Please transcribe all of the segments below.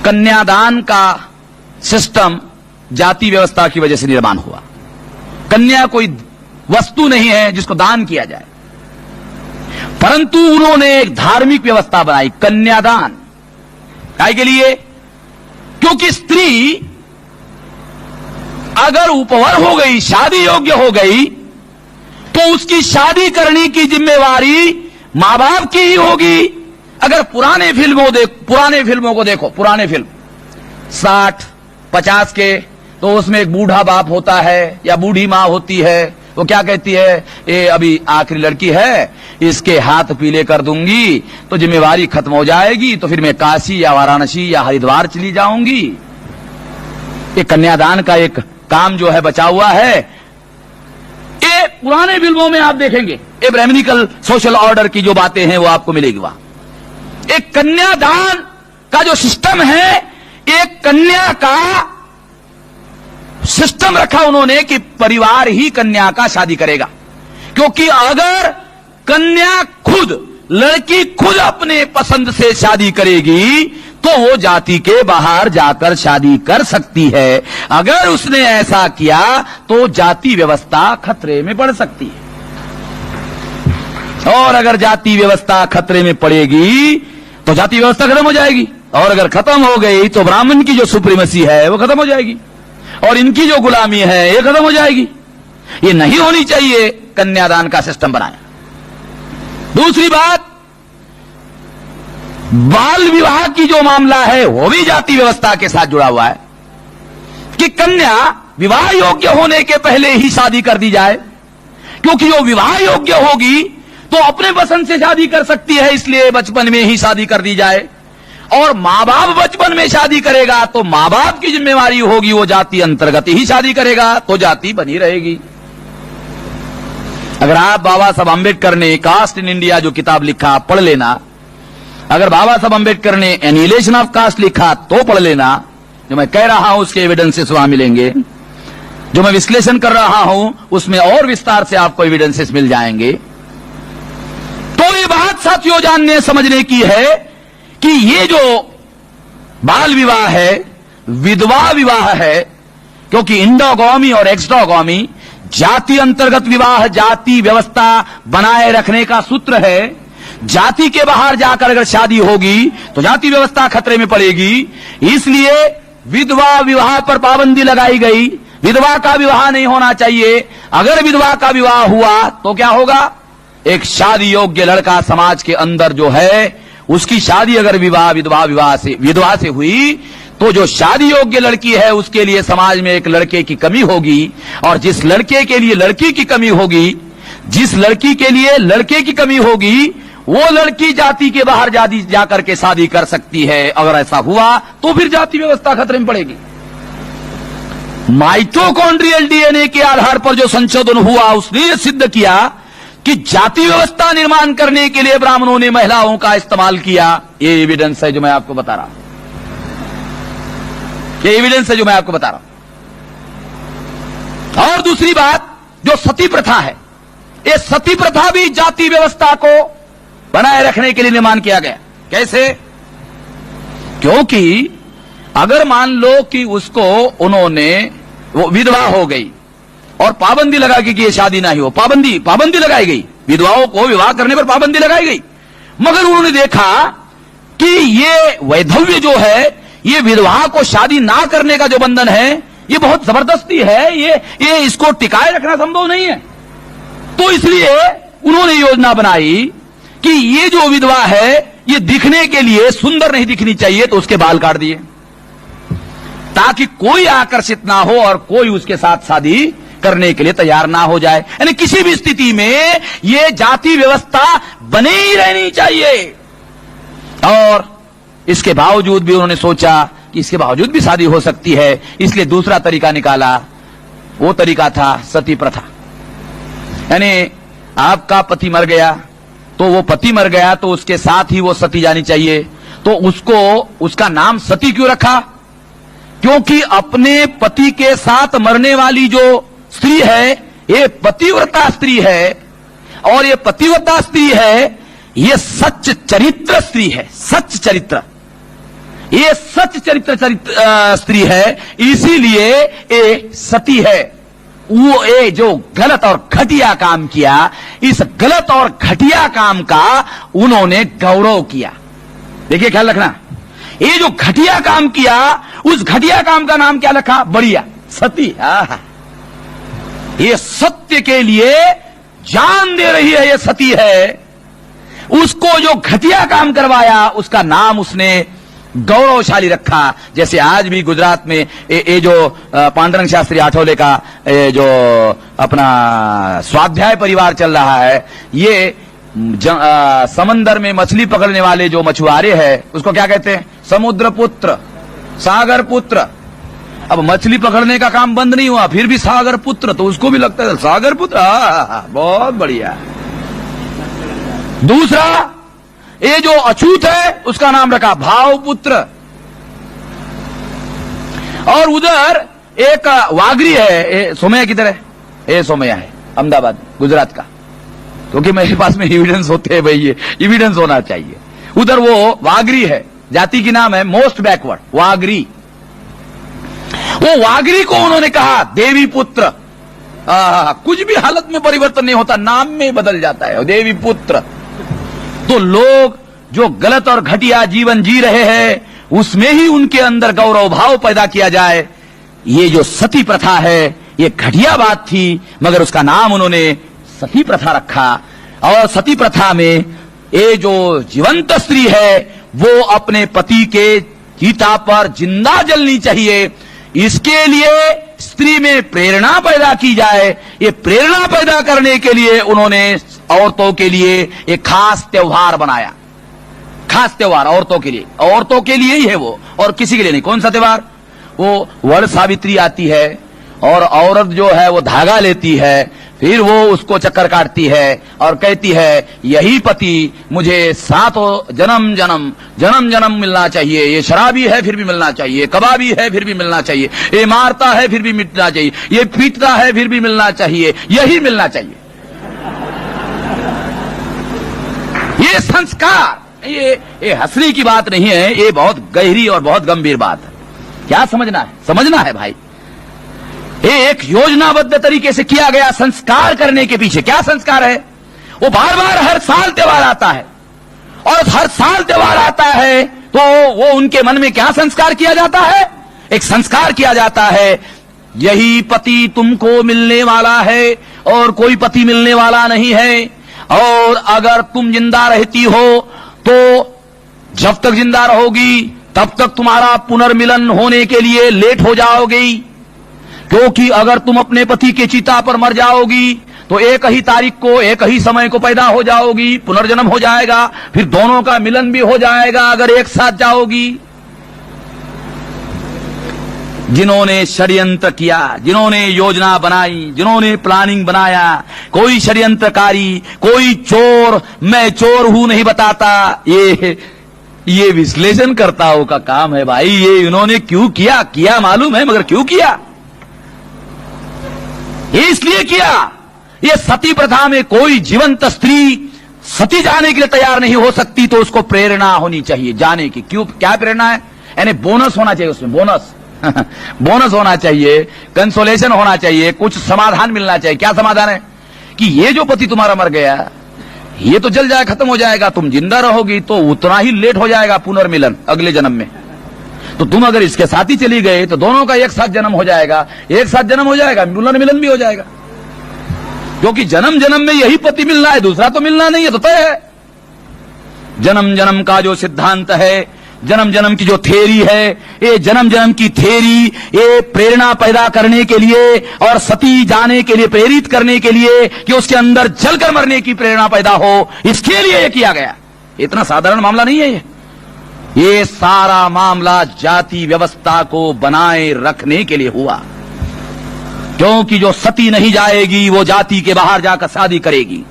कन्यादान का सिस्टम जाति व्यवस्था की वजह से निर्माण हुआ। कन्या कोई वस्तु नहीं है जिसको दान किया जाए, परंतु उन्होंने एक धार्मिक व्यवस्था बनाई, कन्यादान। काय के लिए? क्योंकि स्त्री अगर उपवर हो गई, शादी योग्य हो गई, तो उसकी शादी करने की जिम्मेवारी मां बाप की ही होगी। अगर पुराने फिल्मों को देखो, पुराने फिल्म 60-50 के, तो उसमें एक बूढ़ा बाप होता है या बूढ़ी मां होती है। वो क्या कहती है? ये अभी आखिरी लड़की है, इसके हाथ पीले कर दूंगी तो जिम्मेवारी खत्म हो जाएगी, तो फिर मैं काशी या वाराणसी या हरिद्वार चली जाऊंगी। ये कन्यादान का एक काम जो है बचा हुआ है। ये पुराने फिल्मों में आप देखेंगे, ये ब्राह्मणिकल सोशल ऑर्डर की जो बातें हैं वो आपको मिलेगी वहां। एक कन्यादान का जो सिस्टम है, एक कन्या का सिस्टम रखा उन्होंने कि परिवार ही कन्या का शादी करेगा। क्योंकि अगर कन्या खुद, लड़की खुद अपने पसंद से शादी करेगी तो वो जाति के बाहर जाकर शादी कर सकती है। अगर उसने ऐसा किया तो जाति व्यवस्था खतरे में पड़ सकती है, और अगर जाति व्यवस्था खतरे में पड़ेगी तो जाति व्यवस्था खत्म हो जाएगी, और अगर खत्म हो गई तो ब्राह्मण की जो सुप्रीमेसी है वो खत्म हो जाएगी, और इनकी जो गुलामी है ये खत्म हो जाएगी। ये नहीं होनी चाहिए, कन्यादान का सिस्टम बनाया। दूसरी बात, बाल विवाह की जो मामला है वो भी जाति व्यवस्था के साथ जुड़ा हुआ है कि कन्या विवाह योग्य होने के पहले ही शादी कर दी जाए, क्योंकि जो विवाह योग्य होगी तो अपने पसंद से शादी कर सकती है, इसलिए बचपन में ही शादी कर दी जाए। और मां बाप बचपन में शादी करेगा तो मां बाप की जिम्मेवारी होगी, वो जाति अंतर्गत ही शादी करेगा तो जाति बनी रहेगी। अगर आप बाबा साहब अम्बेडकर ने कास्ट इन इंडिया जो किताब लिखा पढ़ लेना, अगर बाबा साहब अम्बेडकर ने एनिहिलेशन ऑफ कास्ट लिखा तो पढ़ लेना। जो मैं कह रहा हूं उसके एविडेंसेस वहां मिलेंगे, जो मैं विश्लेषण कर रहा हूं उसमें और विस्तार से आपको एविडेंसेस मिल जाएंगे। तो ये बात साथियों जानने समझने की है कि ये जो बाल विवाह है, विधवा विवाह है, क्योंकि इंडोगोमी और एक्सडोगोमी जाति अंतर्गत विवाह जाति व्यवस्था बनाए रखने का सूत्र है। जाति के बाहर जाकर अगर शादी होगी तो जाति व्यवस्था खतरे में पड़ेगी, इसलिए विधवा विवाह पर पाबंदी लगाई गई। विधवा का विवाह नहीं होना चाहिए। अगर विधवा का विवाह हुआ तो क्या होगा? एक शादी योग्य लड़का समाज के अंदर जो है उसकी शादी अगर विधवा से हुई तो जो शादी योग्य लड़की है उसके लिए समाज में एक लड़के की कमी होगी, और जिस लड़के के लिए लड़की की कमी होगी, जिस लड़की के लिए लड़के की कमी होगी, वो लड़की जाति के बाहर जाकर के शादी कर सकती है। अगर ऐसा हुआ तो फिर जाति व्यवस्था खतरे में पड़ेगी। माइटोकॉन्ड्रियल डीएनए के आधार पर जो संशोधन हुआ उसने यह सिद्ध किया कि जाति व्यवस्था निर्माण करने के लिए ब्राह्मणों ने महिलाओं का इस्तेमाल किया। ये एविडेंस है जो मैं आपको बता रहा हूं, ये एविडेंस है जो मैं आपको बता रहा हूं। और दूसरी बात, जो सती प्रथा है, ये सती प्रथा भी जाति व्यवस्था को बनाए रखने के लिए निर्माण किया गया। कैसे? क्योंकि अगर मान लो कि उसको वो विधवा हो गई और पाबंदी लगा कि ये शादी ना ही हो, पाबंदी लगाई गई, विधवाओं को विवाह करने पर पाबंदी लगाई गई, मगर उन्होंने देखा कि ये वैधव्य जो है, ये विधवा को शादी ना करने का जो बंधन है, ये बहुत जबरदस्ती है, ये इसको टिकाए रखना संभव नहीं है। तो इसलिए उन्होंने योजना बनाई कि ये जो विधवा है ये दिखने के लिए सुंदर नहीं दिखनी चाहिए, तो उसके बाल काट दिए ताकि कोई आकर्षित ना हो और कोई उसके साथ शादी करने के लिए तैयार ना हो जाए। यानी किसी भी स्थिति में ये जाति व्यवस्था बने ही रहनी चाहिए। और इसके बावजूद भी उन्होंने सोचा कि इसके बावजूद भी शादी हो सकती है, इसलिए दूसरा तरीका निकाला। वो तरीका था सती प्रथा। यानी आपका पति मर गया तो वो पति मर गया तो उसके साथ ही वो सती जानी चाहिए। तो उसका नाम सती क्यों रखा? क्योंकि अपने पति के साथ मरने वाली जो स्त्री है ये पतिव्रता स्त्री है, और ये पतिव्रता स्त्री है, ये सच्च चरित्र स्त्री है। सच्च चरित्र ये सच चरित्र स्त्री है, इसीलिए ये सती है। वो ये जो गलत और घटिया काम किया, इस गलत और घटिया काम का उन्होंने गौरव किया। देखिए ख्याल रखना, ये जो घटिया काम किया, उस घटिया काम का नाम क्या रखा? बढ़िया, सती। ये सत्य के लिए जान दे रही है, ये सती है। उसको जो घटिया काम करवाया, उसका नाम उसने गौरवशाली रखा। जैसे आज भी गुजरात में ये जो पांडुरंग शास्त्री आठवले का जो अपना स्वाध्याय परिवार चल रहा है, ये समंदर में मछली पकड़ने वाले जो मछुआरे हैं, उसको क्या कहते हैं? समुद्र पुत्र, सागर पुत्र। अब मछली पकड़ने का काम बंद नहीं हुआ, फिर भी सागर पुत्र, तो उसको भी लगता है सागर पुत्र, बहुत बढ़िया। दूसरा, ये जो अछूत है, उसका नाम रखा भाव पुत्र। और उधर एक वागरी है, सोमैया की तरह, ये सोमैया है अहमदाबाद गुजरात का, क्योंकि मेरे पास में एविडेंस होते हैं भाई, ये एविडेंस होना चाहिए। उधर वो वागरी है, जाति की नाम है मोस्ट बैकवर्ड, वागरी। वो वागरी को उन्होंने कहा देवी पुत्र। कुछ भी हालत में परिवर्तन नहीं होता, नाम में बदल जाता है, देवी पुत्र। तो लोग जो गलत और घटिया जीवन जी रहे हैं, उसमें ही उनके अंदर गौरव भाव पैदा किया जाए। ये जो सती प्रथा है, ये घटिया बात थी, मगर उसका नाम उन्होंने सती प्रथा रखा। और सती प्रथा में ये जो जीवंत स्त्री है, वो अपने पति के चिता पर जिंदा जलनी चाहिए। इसके लिए स्त्री में प्रेरणा पैदा की जाए। ये प्रेरणा पैदा करने के लिए उन्होंने औरतों के लिए एक खास त्योहार बनाया। खास त्योहार औरतों के लिए, औरतों के लिए ही है वो, और किसी के लिए नहीं। कौन सा त्योहार? वो वड़ सावित्री आती है, और औरत जो है वो धागा लेती है, फिर वो उसको चक्कर काटती है और कहती है यही पति मुझे सातों जन्म जन्म जन्म जन्म मिलना चाहिए। ये शराबी है फिर भी मिलना चाहिए, कबाबी है फिर भी मिलना चाहिए, ये मारता है फिर भी मिलना चाहिए, ये पीटता है फिर भी मिलना चाहिए, यही मिलना चाहिए। ये संस्कार, ये हंसने की बात नहीं है, ये बहुत गहरी और बहुत गंभीर बात है। क्या समझना है? समझना है भाई। एक योजनाबद्ध तरीके से किया गया संस्कार करने के पीछे क्या संस्कार है? वो बार बार हर साल त्योहार आता है, और हर साल त्योहार आता है तो वो उनके मन में क्या संस्कार किया जाता है? एक संस्कार किया जाता है, यही पति तुमको मिलने वाला है और कोई पति मिलने वाला नहीं है, और अगर तुम जिंदा रहती हो तो जब तक जिंदा रहोगी तब तक तुम्हारा पुनर्मिलन होने के लिए लेट हो जाओगी, क्योंकि अगर तुम अपने पति के चिता पर मर जाओगी तो एक ही तारीख को एक ही समय को पैदा हो जाओगी, पुनर्जन्म हो जाएगा, फिर दोनों का मिलन भी हो जाएगा अगर एक साथ जाओगी। जिन्होंने षड्यंत्र किया, जिन्होंने योजना बनाई, जिन्होंने प्लानिंग बनाया, कोई षड्यंत्रकारी, कोई चोर, मैं चोर हूं नहीं बताता, ये विश्लेषणकर्ताओं का काम है भाई। ये इन्होंने क्यों किया, किया मालूम है, मगर क्यों किया? ये इसलिए किया, ये सती प्रथा में कोई जीवंत स्त्री सती जाने के लिए तैयार नहीं हो सकती, तो उसको प्रेरणा होनी चाहिए जाने की। क्यों? क्या प्रेरणा है? यानी बोनस होना चाहिए उसमें, बोनस बोनस होना चाहिए, कंसोलेशन होना चाहिए, कुछ समाधान मिलना चाहिए। क्या समाधान है? कि ये जो पति तुम्हारा मर गया, ये तो जल जाए, खत्म हो जाएगा, तुम जिंदा रहोगी तो उतना ही लेट हो जाएगा पुनर्मिलन अगले जन्म में। तो तुम अगर इसके साथ ही चली गई तो दोनों का एक साथ जन्म हो जाएगा, एक साथ जन्म हो जाएगा, पुनर्मिलन भी हो जाएगा, क्योंकि जन्म जन्म में यही पति मिलना है, दूसरा तो मिलना नहीं है, तो तय है। जन्म जन्म का जो सिद्धांत है, जन्म जन्म की जो थ्योरी है, ये जन्म जन्म की थ्योरी ये प्रेरणा पैदा करने के लिए और सती जाने के लिए, प्रेरित करने के लिए कि उसके अंदर जलकर मरने की प्रेरणा पैदा हो, इसके लिए ये किया गया। इतना साधारण मामला नहीं है ये सारा मामला जाति व्यवस्था को बनाए रखने के लिए हुआ, क्योंकि जो सती नहीं जाएगी वो जाति के बाहर जाकर शादी करेगी।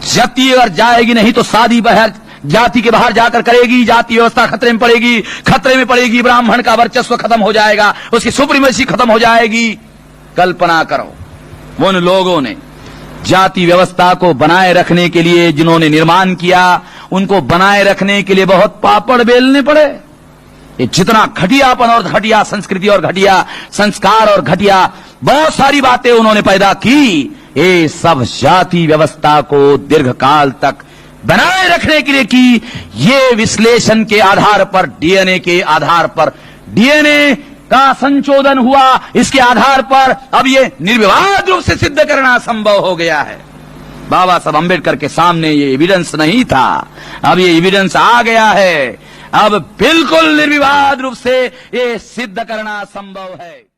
जाति अगर जाएगी नहीं तो शादी बाहर जाति के बाहर जाकर करेगी, जाति व्यवस्था खतरे में पड़ेगी, खतरे में पड़ेगी, ब्राह्मण का वर्चस्व खत्म हो जाएगा, उसकी सुप्रीमेसी खत्म हो जाएगी। कल्पना करो उन लोगों ने जाति व्यवस्था को बनाए रखने के लिए जिन्होंने निर्माण किया, उनको बनाए रखने के लिए बहुत पापड़ बेलने पड़े, ये जितना घटियापन और घटिया संस्कृति और घटिया संस्कार और घटिया बहुत सारी बातें उन्होंने पैदा की, ये सब जाति व्यवस्था को दीर्घकाल तक बनाए रखने के लिए की। ये विश्लेषण के आधार पर, डीएनए के आधार पर, डीएनए का संशोधन हुआ, इसके आधार पर अब ये निर्विवाद रूप से सिद्ध करना संभव हो गया है। बाबा साहब अम्बेडकर के सामने ये एविडेंस नहीं था, अब ये एविडेंस आ गया है। अब बिल्कुल निर्विवाद रूप से ये सिद्ध करना संभव है।